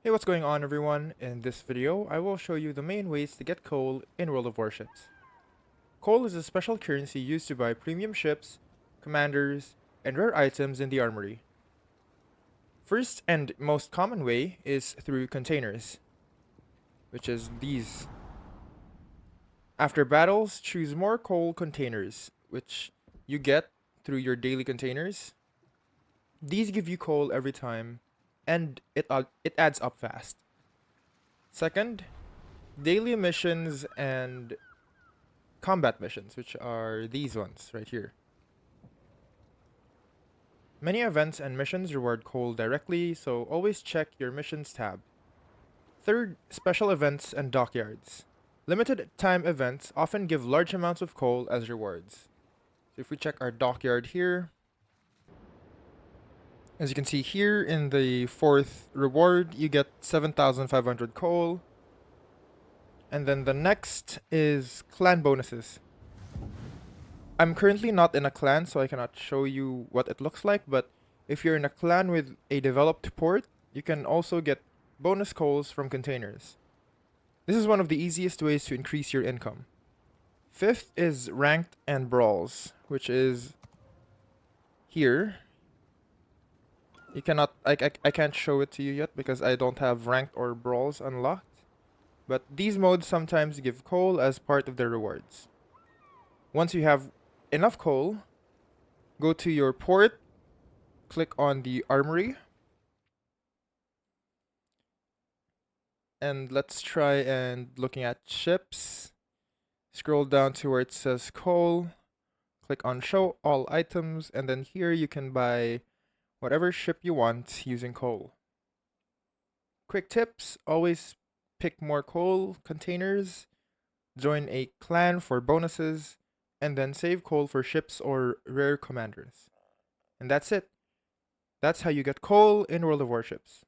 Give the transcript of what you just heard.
Hey, what's going on everyone? In this video, I will show you the main ways to get coal in World of Warships. Coal is a special currency used to buy premium ships, commanders, and rare items in the armory. First and most common way is through containers, which is these. After battles, choose more coal containers, which you get through your daily containers. These give you coal every time, and it adds up fast. Second, daily missions and combat missions, which are these ones right here. Many events and missions reward coal directly, so always check your missions tab. Third, special events and dockyards. Limited time events often give large amounts of coal as rewards. So if we check our dockyard here, as you can see here in the fourth reward, you get 7,500 coal. And then the next is clan bonuses. I'm currently not in a clan, so I cannot show you what it looks like, but if you're in a clan with a developed port, you can also get bonus coals from containers. This is one of the easiest ways to increase your income. Fifth is ranked and brawls, which is here. You cannot, I can't show it to you yet because I don't have ranked or brawls unlocked, but these modes sometimes give coal as part of their rewards. Once you have enough coal, go to your port, click on the armory, and let's try and looking at ships. Scroll down to where it says coal, click on show all items, and then here you can buy whatever ship you want using coal. Quick tips, always pick more coal containers, join a clan for bonuses, and then save coal for ships or rare commanders. And that's it. That's how you get coal in World of Warships.